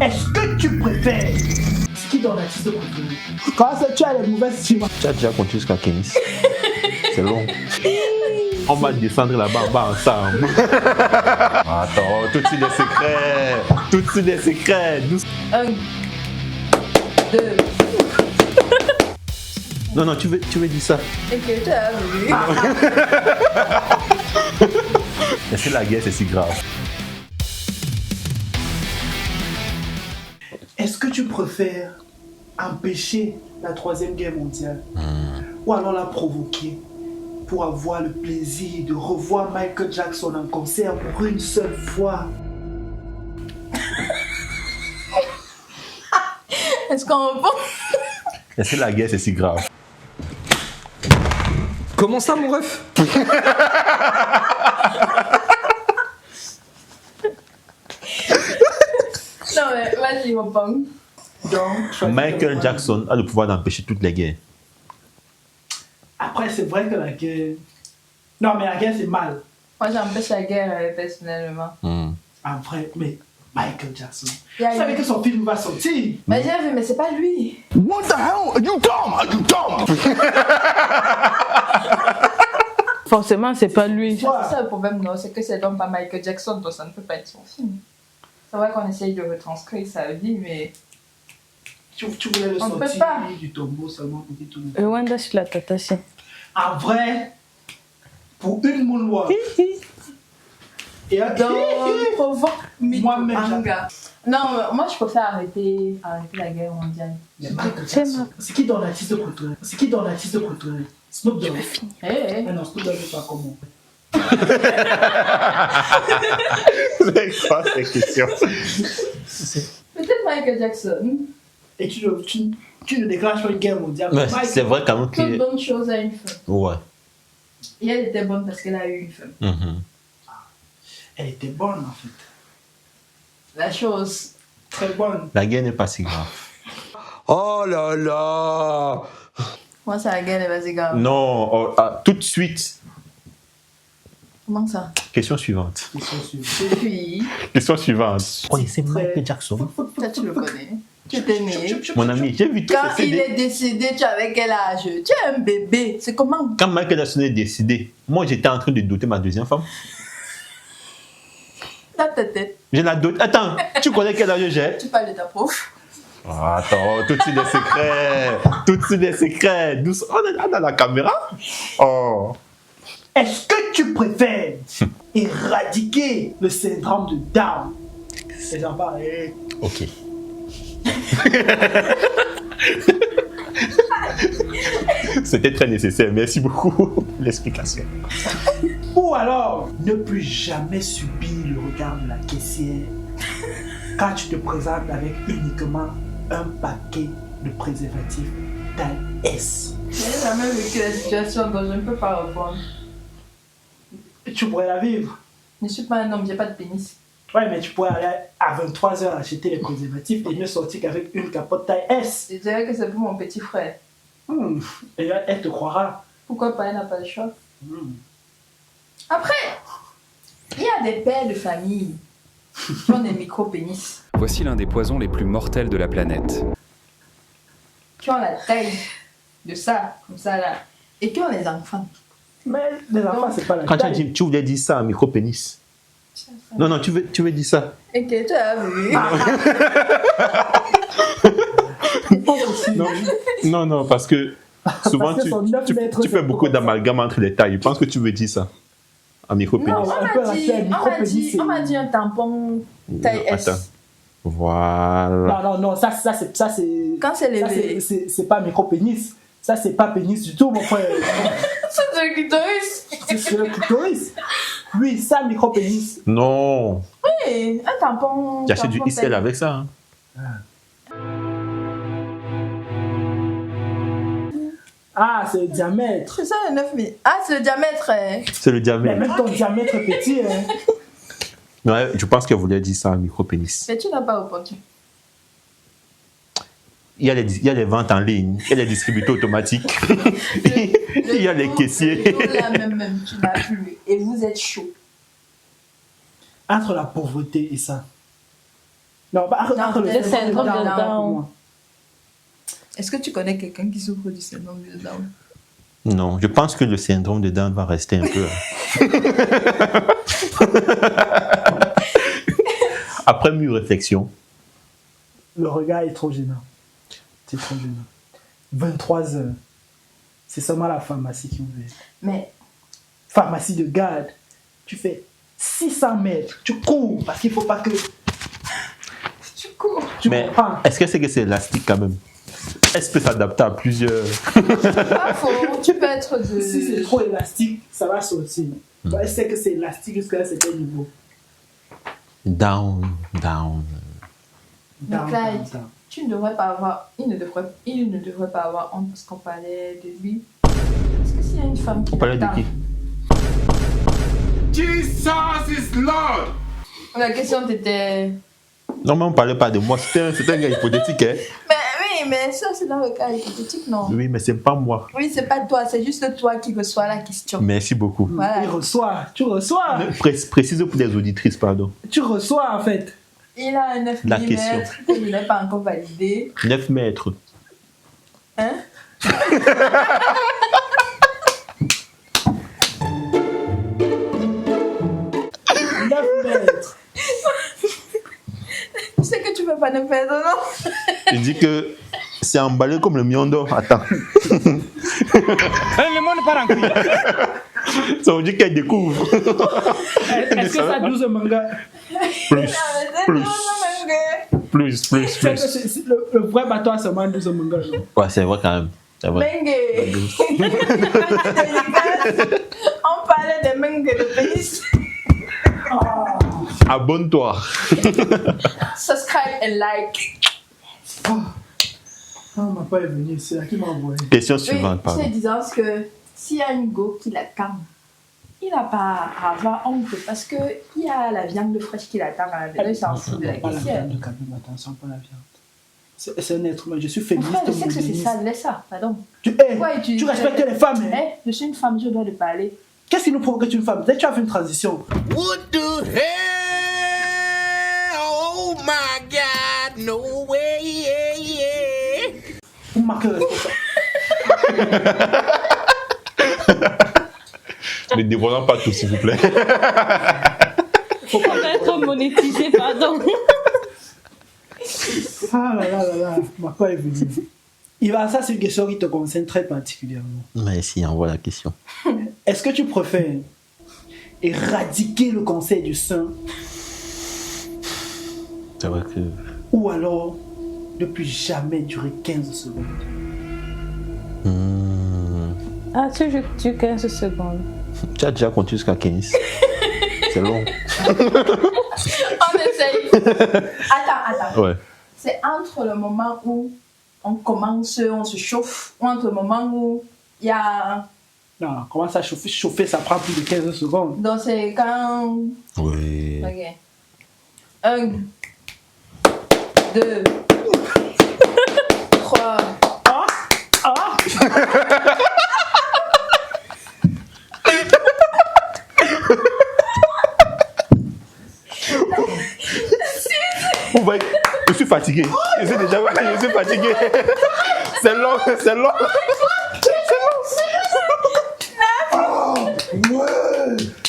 Est-ce que tu préfères? C'est qui dans l'artiste préféré? Quand ça, tu as les mauvaises estimes. Tu as déjà compté jusqu'à 15. C'est long. On va descendre là-bas ensemble. Attends, tout de suite des secrets. Tout de suite des secrets. 1, 2. Non, tu veux dire ça. Et que tu as vu. Est-ce que la guerre, c'est si grave? Est-ce que tu préfères empêcher la troisième guerre mondiale ou alors la provoquer pour avoir le plaisir de revoir Michael Jackson en concert pour une seule fois? Est-ce qu'on répond? Est-ce que la guerre, c'est si grave? Comment ça, mon ref? Non, mais vas-y, réponds. Donc, Michael Jackson a le pouvoir d'empêcher toutes les guerres. Après, c'est vrai que la guerre... Non, mais la guerre, c'est mal. Moi, j'empêche la guerre personnellement. Après, mais Michael Jackson. Il y a Vous savez eu- que son film va sortir. Mais j'ai vu, mais c'est pas lui. What the hell? Are you dumb? Are you dumb? Forcément, c'est pas lui. C'est Ouais. ça le problème, non? C'est que c'est donc pas Michael Jackson, donc ça ne peut pas être son film. C'est vrai qu'on essaye de retranscrire sa vie, mais. Tu voulais le On peut sortir pas. du tombeau seulement pour qu'il tourne. Rwanda sur la tatache. En vrai, pour une moonwalk. Et Donc, provoque Moi-même, manga. Non, moi je préfère arrêter la guerre mondiale. Mais Michael Jackson. C'est qui dans l'artiste préféré? C'est qui dans l'artiste préféré? Snoop Dogg. Hey. Ah non, Snoop Dogg n'est pas comme moi. C'est quoi ces questions? Peut-être Michael Jackson. Et tu ne déclenches pas une guerre mondiale. Mais Michael- c'est vrai quand même Toute que... bonne chose a une fin. Ouais. Et elle était bonne parce qu'elle a eu une fin. Elle était bonne en fait. La chose. Très bonne. La guerre n'est pas si grave. Oh là là! Moi, c'est la guerre, vas-y, gars. Non, tout de suite. Comment ça? Question suivante. Ils sont sûrs. Puis, Question suivante. Oui, c'est Michael Jackson. toi, tu le connais. Tu étais né. Mon ami, j'ai vu tout Quand ce il CD. est décédé, tu avais quel âge? Tu es un bébé. C'est comment? Quand Michael Jackson est décidé, moi j'étais en train de doter ma deuxième femme. Dans ta tête. Je la dote. Attends, tu connais quel âge j'ai? Tu parles de ta prof. Attends, tout de suite des secrets. Tout de suite des secrets. Douce. On est dans la caméra. Oh. Est-ce que tu préfères éradiquer le syndrome de Down? C'est sympa. Ok. C'était très nécessaire. Merci beaucoup pour l'explication. Ou alors, ne plus jamais subir le regard de la caissière quand tu te présentes avec uniquement un paquet de préservatifs taille S. Je n'ai jamais vécu la situation, donc je ne peux pas répondre. Tu pourrais la vivre. Je ne suis pas un homme, j'ai pas de pénis. Ouais, mais tu pourrais aller à 23h acheter les préservatifs et ne sortir qu'avec une capote taille S. Je dirais que c'est pour mon petit frère. Et elle te croira. Pourquoi pas, elle n'a pas le choix. Hmm. Après, il y a des pères de famille qui ont des micro-pénis, Voici l'un des poisons les plus mortels de la planète. qui ont la taille de ça, comme ça là, et qui ont les enfants. Mais les enfants, c'est pas la Quand taille. tu voulais dire ça, un micro-pénis. Non, tu veux dire ça. Et que tu as vu. Non, parce que souvent Parce que son 9 mètres, tu fais c'est beaucoup pour d'amalgame entre les tailles. Je pense que tu veux dire ça. Un micro-pénis. Non, On peut racheter un micro-pénis, on m'a dit un tampon taille S. Attends. Voilà. Non, ça c'est. Quand c'est Ça, levé, c'est pas micro-pénis. Ça, c'est pas pénis du tout, mon frère. c'est le clitoris. C'est sur le clitoris. Oui, ça, micro-pénis. Non. Oui, un tampon. Tu achètes du tampon ICL taille- avec ça. Hein. Ah, c'est le diamètre. C'est ça le 9000. Ah, c'est le diamètre. C'est le Mais diamètre. même ton diamètre est petit, hein. Ouais, je pense qu'elle voulait dire ça, un micro-pénis. Mais tu n'as pas répondu. Il y a les ventes en ligne, il y a les distributeurs automatiques, il y a les caissiers. Le jour là même, tu n'as plus. Et vous êtes chaud. Entre la pauvreté et ça. Non, le syndrome de Down. pour moi. Est-ce que tu connais quelqu'un qui souffre du syndrome de Down? Non, je pense que le syndrome de Down va rester un peu. Après mûre réflexion. Le regard est trop gênant. C'est trop gênant. 23 heures. C'est seulement la pharmacie qui ouvre. Mais Pharmacie de garde. Tu fais 600 mètres. Tu cours parce qu'il ne faut pas que... tu cours. Tu Mais comprends? est-ce que c'est élastique quand même? Est-ce que c'est adapté à plusieurs? Pas faux. Tu peux être de... Si c'est trop élastique, ça va sortir. Elle sait que c'est élastique jusqu'à un certain niveau. Down. Mais Down, Clyde, down. tu ne devrais pas avoir... Il ne devrait pas avoir honte parce qu'on parlait de lui. Est-ce que s'il y a une femme qui On parlait de l'attend- qui? Jesus is Lord! La question t'était... Normalement, on ne parlait pas de moi. C'était un gars hypothétique. Hein? Mais oui, mais ça c'est dans le cas hypothétique, non? Oui, mais c'est pas moi. Oui, c'est pas toi, c'est juste toi qui reçois la question. Merci beaucoup. Voilà. Il reçoit. Tu reçois. Précise pour les auditrices, pardon. Tu reçois en fait. Il a un 9 La mm question. que je n'ai pas encore validé. 9 mètres. Hein? Mètres. Tu sais que tu peux pas ne perdre, non? Il dit que c'est emballé comme le miondo. Attends. Le monde part en couille. Ça veut dire qu'elle découvre. Est-ce que ça a 12 mangas? Plus. Plus. C'est que le vrai bateau a seulement 12 mangas. Non? Ouais, c'est vrai quand même. C'est vrai. Mengue. On parlait de mengue de pénis. Abonne-toi. Subscribe and like. On m'a pas venu, c'est là qui m'a envoyé. Question Oui, suivante, tu pardon. es disant que s'il y a une go qui l'attend, il n'a pas à avoir honte parce qu'il y a la viande fraîche qui l'attend à la sensible de la Pas la caissière. viande, quand même, attention, pas la viande. C'est un être humain, je suis Mon féministe. frère, je sais que c'est moderniste. ça, laisse ça, pardon. Tu Pourquoi tu utiliser- respectes les femmes, hein? Je suis une femme, je dois lui parler. Qu'est-ce qui nous provoque que tu es une femme? Peut-être que tu as fait une transition. What the hell? Oh my God, no way, yeah, yeah. Pour marquer le responsable. Ne dévoilons pas tout, s'il vous plaît. On va être monétisé, pardon. Ah là là là là, Marco est venu. Iva, ça c'est une question qui te concerne très particulièrement. Mais si, envoie la question. Est-ce que tu préfères éradiquer le cancer du sein C'est vrai que. ou alors ne plus jamais durer 15 secondes? Ah, tu 15 secondes. Tu as déjà compté jusqu'à 15. C'est long. On essaye. Attends. Ouais. C'est entre le moment où on commence, on se chauffe, ou entre le moment où il y a... Non, comment ça chauffer? Chauffer, ça prend plus de 15 secondes. Donc c'est quand... Oui. Ok. 1, 2, 3... Je suis fatigué. Je suis fatigué. C'est long, c'est long.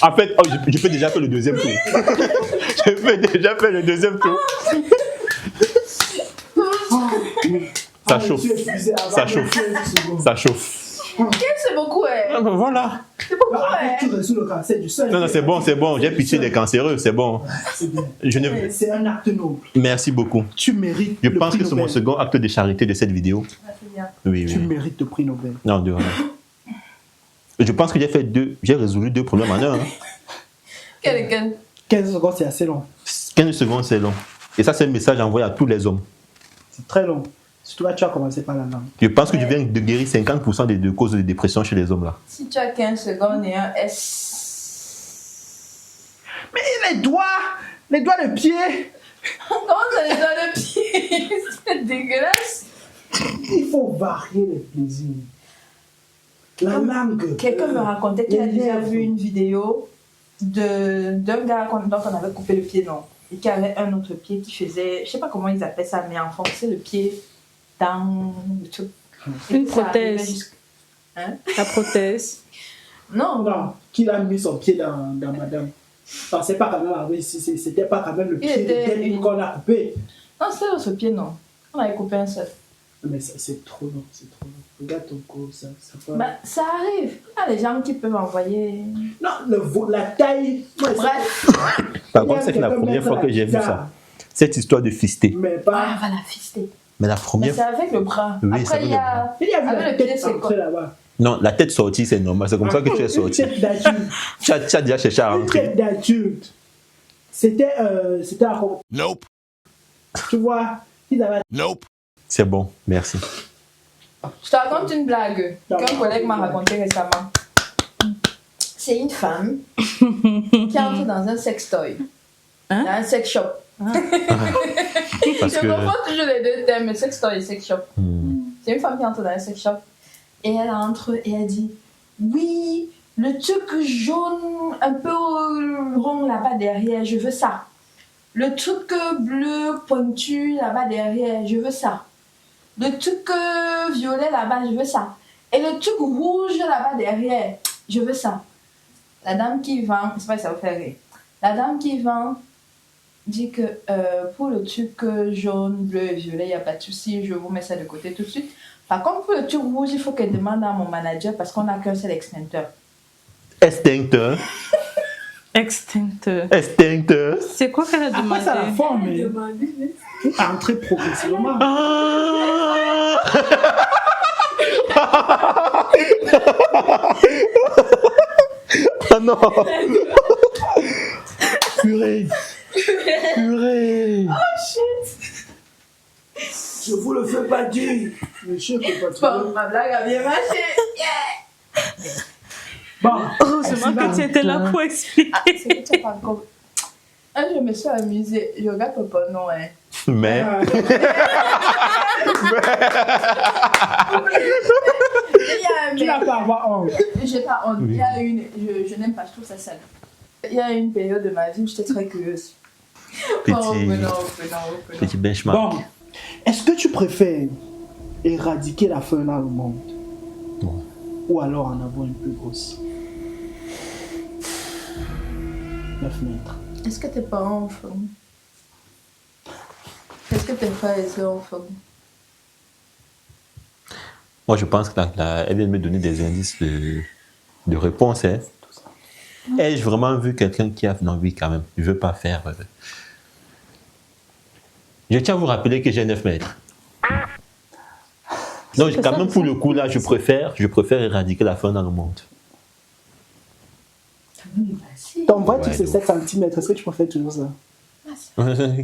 En fait, je fais déjà faire le deuxième tour. Je fais déjà faire le deuxième tour. Ça chauffe. Ça chauffe. Ça chauffe. C'est beaucoup, Ah ben voilà. C'est beaucoup, Tu résous le cancer du sein. Non, non, c'est bon, c'est bon. J'ai pitié des cancéreux, c'est bon. C'est bien. Je ne... C'est un acte noble. Merci beaucoup. Tu mérites Je le pense prix que c'est mon Nobel. second acte de charité de cette vidéo. C'est bien. Oui, Tu oui. mérites le prix Nobel. Non, de rien. Je pense que j'ai résolu 2 problèmes en un. Hein. Quel 15 secondes, c'est assez long. 15 secondes, c'est long. Et ça, c'est un message envoyé à tous les hommes. C'est très long. Surtout là, tu as commencé par la langue. Je pense que je viens de guérir 50% de causes de dépression chez les hommes là. Si tu as 15 secondes et un S... Mais les doigts de pied, Comment ça les donne le pied? C'est dégueulasse. il faut varier les plaisirs. La langue. Quelqu'un me racontait qu'il a les déjà lèvres. vu une vidéo d'un gars dont on avait coupé le pied, non? et qui avait un autre pied qui faisait, je sais pas comment ils appellent ça, mais enfoncer le pied dans le truc. Et Une ça arrivait prothèse. Hein? La prothèse. Non, Non, qu'il a mis son pied dans madame. Enfin, c'est pas quand même arrivé ici, c'était pas quand même le Il pied était de une- qu'on a coupé. non, c'était l'autre pied, non. On avait coupé un seul. Mais c'est trop long, c'est trop long. Regarde ton cou, ça va. Bah, ça arrive. Il y a des gens qui peuvent envoyer. Non, la taille. Ouais, Bref. Par contre, c'est la première fois que j'ai vu ça. Cette histoire de fisté. Mais Ah, pas. va la fister. Mais la Mais première c'est avec le bras. Oui, c'est Après, avec il y le a. Il y a vu Avec la le pied, tête c'est quoi? entrée là-bas. Non, la tête sortie, c'est normal. C'est comme ça que tu es sorti. Une tête d'adulte. Tu as déjà cherché à Une rentrer. tête d'adulte. C'était à Nope. tu vois, ils avaient. Nope. C'est bon, merci. Je te raconte une blague qu'un collègue m'a racontée récemment. C'est une femme qui entre dans un sextoy. Hein? Dans un sex shop. Parce Je que. comprends toujours les deux thèmes, le sextoy et sex shop. Hmm. C'est une femme qui entre dans un sex shop et elle entre et elle dit oui, le truc jaune un peu rond là-bas derrière, je veux ça. Le truc bleu pointu là-bas derrière, je veux ça. Le truc violet là-bas, je veux ça. Et le truc rouge là-bas derrière, je veux ça. La dame qui vend, c'est pas que ça vous fait rire. La dame qui vend dit que pour le truc jaune, bleu et violet, il n'y a pas de souci, je vous mets ça de côté tout de suite. Par contre, pour le truc rouge, il faut qu'elle demande à mon manager parce qu'on n'a qu'un seul extincteur. Extincteur. Extincteur. Extincteur. C'est quoi qu'elle a Après demandé? ça, la forme est entrée progressivement. Ah. Ah non. Purée. Purée. Je vous le fais pas dire. Monsieur, faut pas Bon, trop. ma blague a bien marché. Bon, Heureusement que tu étais là pour expliquer. Ah, c'est que tu as pas encore. Ah, je me suis amusée. Je regarde Papa, non, hein. Mais. Il y a un tu n'as mec. pas à avoir honte. J'ai pas honte. Il y a une. Je n'aime pas, je trouve ça sale. Il y a une période de ma vie où j'étais très curieuse. Bon, revenons. Petit benchmark. Bon, est-ce que tu préfères éradiquer la faim dans le monde Non. ou alors en avoir une plus grosse? 9 mètres. Est-ce que tes parents ont faim? Est-ce que tes frères et sœurs ont faim? Moi, je pense qu'elle vient de me donner des indices de réponse. Hein. Ai-je vraiment vu quelqu'un qui a envie quand même? Je ne veux pas faire. Je tiens à vous rappeler que j'ai 9 mètres. Donc, C'est quand ça, même, pour le coup, là, je préfère éradiquer la faim dans le monde. Ton vrai, Ouais, tu sais de 7 cm. Est-ce que tu préfères toujours ça?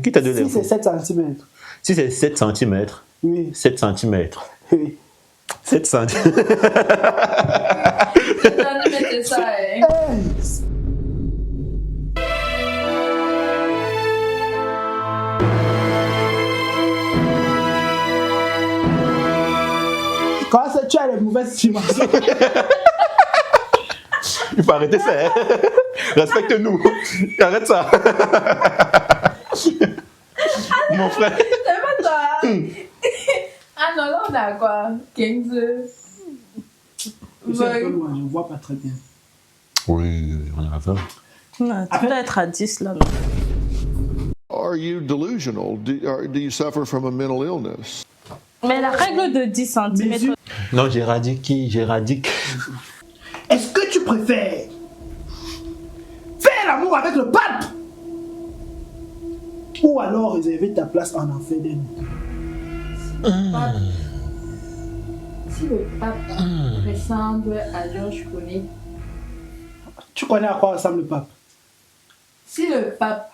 Qui t'a donné Si c'est l'info? 7 cm. Si c'est 7 cm, Oui. 7 cm. Oui. 7 cm. C'est ça, hein. Hey! Quand ça, tu as les mauvaises estimations. Il faut arrêter ça. Hein. Respecte-nous. Arrête ça. Mon frère. C'est pas toi. Ah non, là on a quoi? 15. Je sais un peu loin, je ne vois pas très bien. Oui, on a 20. Non, tu dois être à 10 là. Are you delusional? Do you suffer from a mental illness? Mais la règle de 10 Mes yeux. cm. Non, j'éradique. Est-ce que tu préfères faire l'amour avec le pape ou alors réserver ta place en enfer d'elle? Si le pape ressemble à Georges Clooney, Tu connais à quoi ressemble le pape? si le pape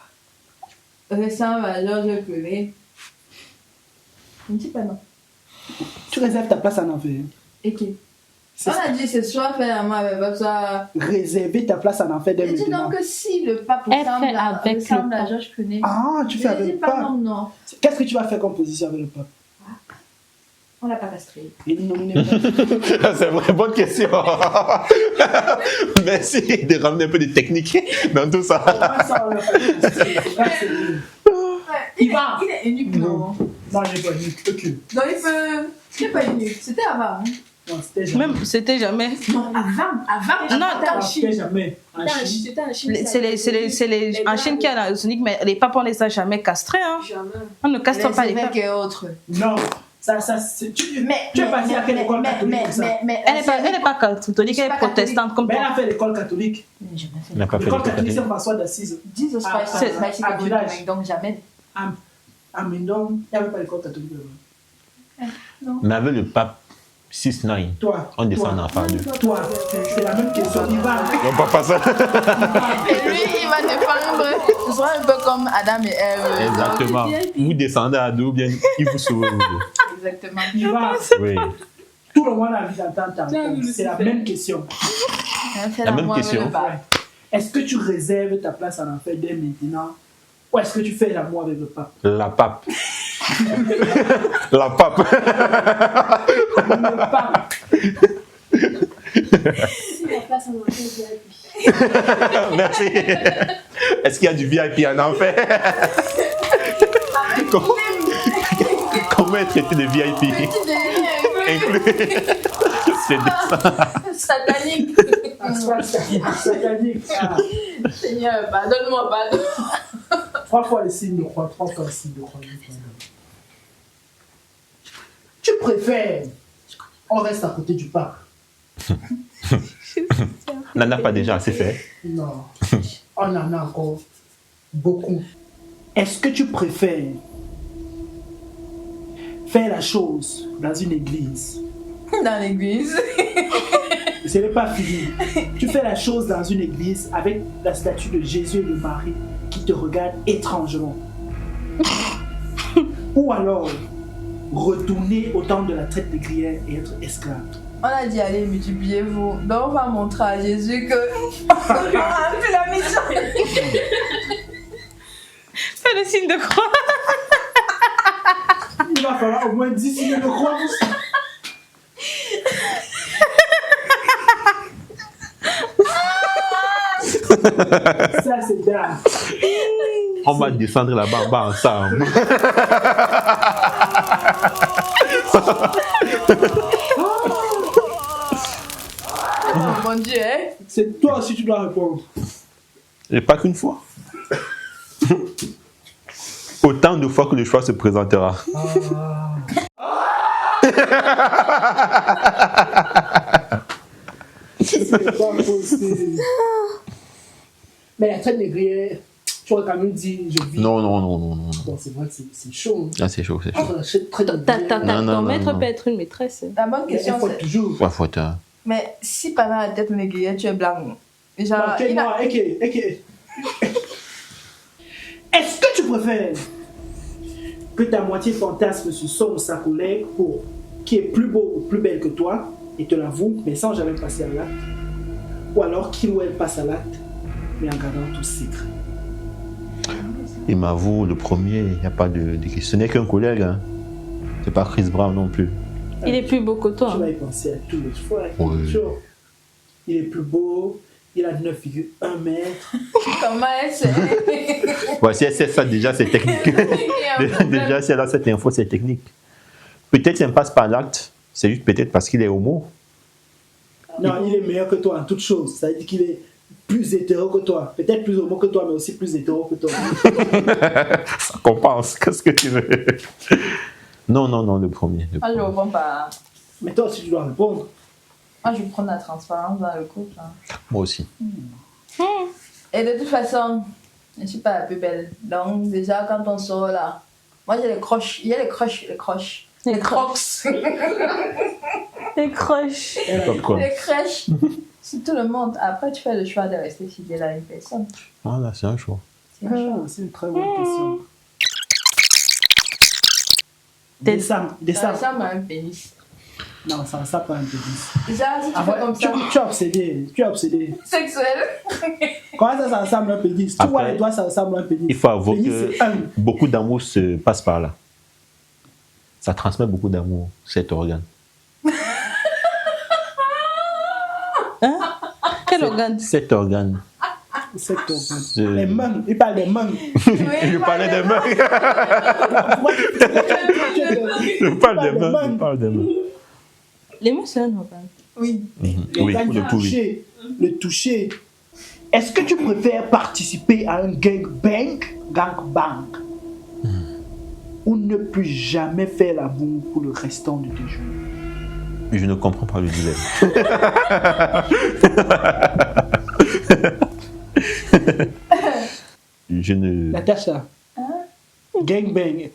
ressemble à Georges Clooney, ne dis pas non. Tu réserves ta place en enfer. Et qui? C'est On a dit c'est soit faire l'amour avec le pape, soit. Réserver ta place en enfer Je d'elle dis maintenant. donc que si le pape Elle ressemble fait à, avec ressemble le à pape. Georges Clooney. Ah, tu fais Je avec dis le pas pape. non, non. Qu'est-ce que tu vas faire comme position avec le pape? On l'a pas castré. Il est nominé pas. C'est une vraie bonne question. Merci de ramener un peu de technique dans tout ça. Comment ça, on l'a pas castré? C'est pas sérieux. Il est unique, non? Non, j'ai pas dit. Ok. Non, il n'est pas unique. C'était avant. Non, c'était jamais. Même, c'était jamais. Non, avant. Non, c'était en C'était Chine. jamais. En Chine. C'était en Chine. C'est les en Chine qui a la zonique, mais les papes, on les a jamais castrés. Hein. Jamais. On ne castre pas les évêques papes. et autres. Non. Ça, c'est. Tu es passé à quelle école catholique comme ça? Elle n'est pas catholique, elle est protestante comme Mais elle toi. a fait l'école catholique. Jamais fait. Il n'a pas fait L'école le catholique, c'est catholique. François d'Assise. 10 Ah, c'est à catholique, village. donc jamais. À Mendon, il n'y avait pas l'école catholique là-bas. Mais avec le pape 6-9, Toi. on descend en phare 2. Toi, c'est la même question. Il va. Non, pas ça. Et lui, il va défendre. Ce sera un peu comme Adam et Ève. Exactement. Vous descendez à dos, bien, il vous sauve. Exactement. Il va. Oui. Tout le monde a envie d'entendre ta réponse. C'est la même question. La même question. Ouais. Est-ce que tu réserves ta place en enfer dès maintenant? Ou est-ce que tu fais l'amour avec le pape? La pape. La pape. Le pape. Merci. Est-ce qu'il y a du VIP en enfer? Comment être traité de VIP? Inclus. C'est décent. Satanique. Satanique. Ah. Seigneur, pardonne-moi, pardonne. 3 fois le signe de croix, 3 fois le signe de croix. Tu préfères, on reste à côté du pape? N'en a pas déjà assez fait. Non, on en a encore beaucoup. Est-ce que tu préfères faire la chose dans une église? Dans l'église. Ce n'est pas fini. Tu fais la chose dans une église avec la statue de Jésus et de Marie qui te regardent étrangement. Ou alors retourner au temps de la traite des grillères et être esclave. On a dit allez, multipliez-vous. Donc on va montrer à Jésus que on a fait la mission. Fais le signe de croix. Il va falloir au moins 10 signes de croix pour ça. Ça c'est dingue. On va descendre là-bas en bas ensemble. Oh mon Dieu, hein? C'est toi aussi tu dois répondre. Et pas qu'une fois. Autant de fois que le choix se présentera. C'est pas possible. Mais la traite des grillères, tu aurais quand même dit je vis. Non. Bon, c'est vrai que c'est chaud. Ah, c'est chaud, c'est chaud. Ton maître non. peut être une maîtresse. La bonne Mais il question faut c'est. toujours. Ouais, faut être... Mais si pendant la tête négrière tu es blanc, genre. Ok, il a- non, ok. Est-ce que tu préfères que ta moitié fantasme sur son ou sa collègue pour qui est plus beau ou plus belle que toi et te l'avoue, mais sans jamais passer à l'acte, ou alors qu'il ou elle passe à l'acte, mais en gardant tout secret? Il m'avoue, le premier, il n'y a pas de question. Ce n'est qu'un collègue, hein. C'est pas Chris Brown non plus. Il est plus beau que toi. Tu vas y penser à tous les fois. Oui. Toujours. Il est plus beau, il a 9,1 mètres. Comment elle sait? Ouais, si elle sait ça, déjà, c'est technique. Déjà, si elle a cette info, c'est technique. Peut-être qu'il ne passe pas l'acte, c'est juste peut-être parce qu'il est homo. Non, il est meilleur que toi en toutes choses. Ça veut dire qu'il est plus hétéro que toi. Peut-être plus homo que toi, mais aussi plus hétéro que toi. Ça compense, qu'est-ce que tu veux? Non, le premier. Moi je réponds pas. Mais toi aussi, tu dois répondre. Moi je prends la transparence dans le couple. Hein. Moi aussi. Et de toute façon, je ne suis pas la plus belle. Donc déjà quand on sort là, moi j'ai les croches. Il y a les croches. Les crocs. Les croches. Popcorn. Les crèches. C'est tout le monde. Après tu fais le choix de rester fidèle à une personne. Voilà, c'est un choix. C'est un choix. C'est une très bonne question. T'es- Descends. Ça ressemble à un pénis. Non, ça ressemble pas à un pénis. Déjà si tu Ah fais ouais, comme tu ça, es obsédé. Tu es obsédé. sexuel. Comment ça ressemble à un pénis? Tu vois Après, les doigts, ça ressemble à un pénis. Il faut avouer Pénis, que c'est un. beaucoup d'amour se passe par là. Ça transmet beaucoup d'amour, cet organe. Hein? Quel organe? Cet organe. Cet organe. Je- Les mains, il parle des mains. Je parlais des mains. Je parle des mains. Je parle des mains. Les mains, c'est un organe. Oui. Oui, L'organe le du poulet. toucher. Le toucher. Est-ce que tu préfères participer à un gangbang ou ne plus jamais faire l'amour pour le restant de tes jours? Je ne comprends pas le dilemme. Je ne. Natacha, gangbang.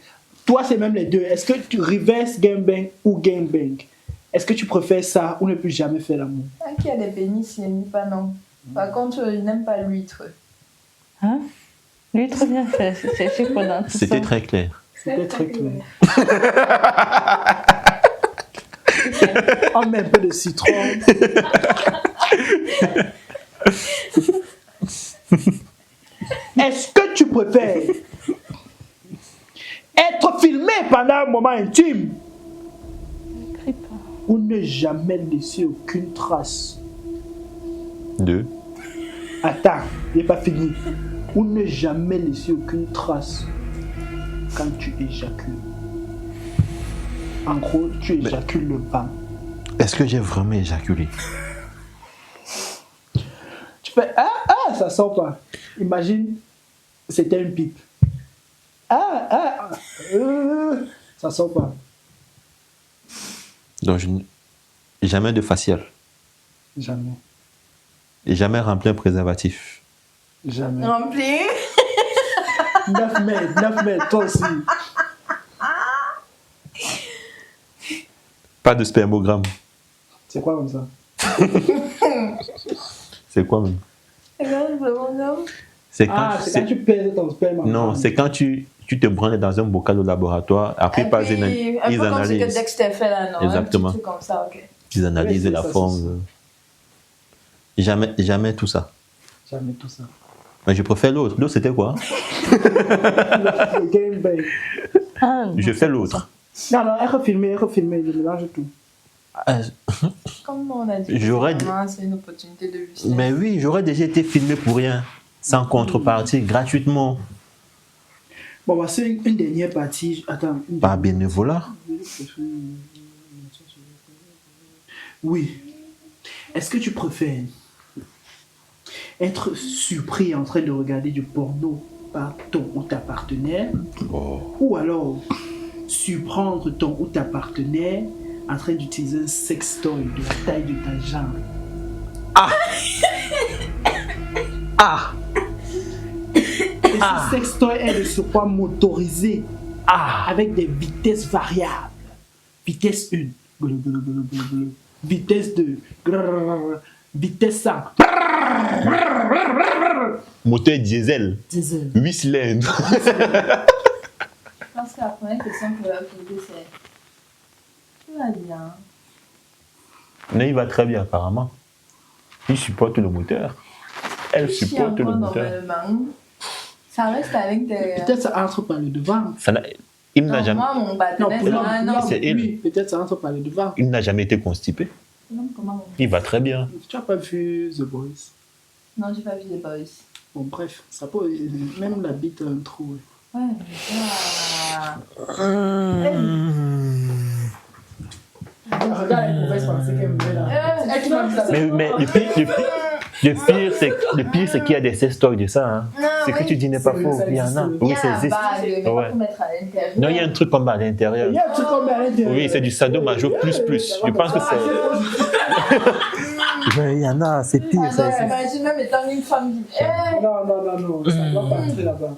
Toi, c'est même les deux. Est-ce que tu reverse gangbang ou gangbang? Est-ce que tu préfères ça ou ne plus jamais faire l'amour? Qui a des pénis, il n'aime pas non. Par contre, il n'aime pas l'huître. Hein? Lui, très bien fait. C'est quoi dans tout ça? C'était très clair. C'était très clair. On met un peu de citron. Est-ce que tu préfères être filmé pendant un moment intime Crie pas. ou ne jamais laisser aucune trace? 2. Attends, il n'est pas fini. Ou ne jamais laisser aucune trace quand tu éjacules. En gros, tu éjacules le vent. Est-ce que j'ai vraiment éjaculé? Tu fais ça sort pas. Imagine, c'était une pipe. Ça sort pas. Donc, jamais de facial. Jamais. Et jamais rempli un préservatif. Jamais. Rempli. 9 mètres, toi aussi. Pas de spermogramme. C'est quoi comme ça? C'est quoi même? C'est quand, C'est quand tu pèses ton sperme. Non, c'est quand tu te branles dans un bocal au laboratoire. Après, Un ils peu comme ce que analysent. Dexter fait là, non? Exactement. Un petit truc comme ça, ok. Ils analysent Oui, la ça, forme. Jamais tout ça. Jamais tout ça. Mais je préfère l'autre. L'autre, c'était quoi? Le gangbang. Ah, non. Je fais l'autre. Non, elle refilme, je mélange tout. Comme on a dit, J'aurais c'est une opportunité de lui. Mais oui, j'aurais déjà été filmé pour rien. Sans contrepartie, gratuitement. Bon, voici une dernière partie. Attends. Par bénévolat. Oui. Est-ce que tu préfères être surpris en train de regarder du porno par ton ou ta partenaire, ou alors surprendre ton ou ta partenaire en train d'utiliser un sextoy de la taille de ta jambe? Et ce sextoy est de surcroît motorisé avec des vitesses variables. Vitesse 1, vitesse 2, vitesse 5. Moteur diesel. Diesel. 8 cylindres. Je pense que la première question que je vais poser, c'est tout va bien. Mais il va très bien, apparemment. Il supporte le moteur. Elle supporte le moteur. Normalement, ça reste avec des. Peut-être ça entre par le devant. Il n'a Non, jamais, moi, mon Non, partenaire, pour l'homme, non. c'est elle. oui, peut-être ça entre par le devant. il n'a jamais été constipé. Non, comment Il va très bien. Tu n'as pas vu The Boys? Non, j'ai pas vu les boys. Bon, bref, ça peut. Même la bite a un trou. Ouais, Regarde les mauvaises pensées qu'elle me met là. Mais le pire, c'est qu'il y a des sextoys de ça. Hein. C'est que tu dis n'est pas C'est- faux. ça Il y en a. existe. Oui, ça la existe. bague, mais pas Ouais. pour mettre à l'intérieur. Non, il y a un truc comme à l'intérieur. Il y a un truc comme à l'intérieur. Oui, c'est du sadomaso plus. Je pense que c'est. Il y en a, c'est pire. Ah non, imagine même étant une femme. Non, ça ne doit pas rentrer là-bas.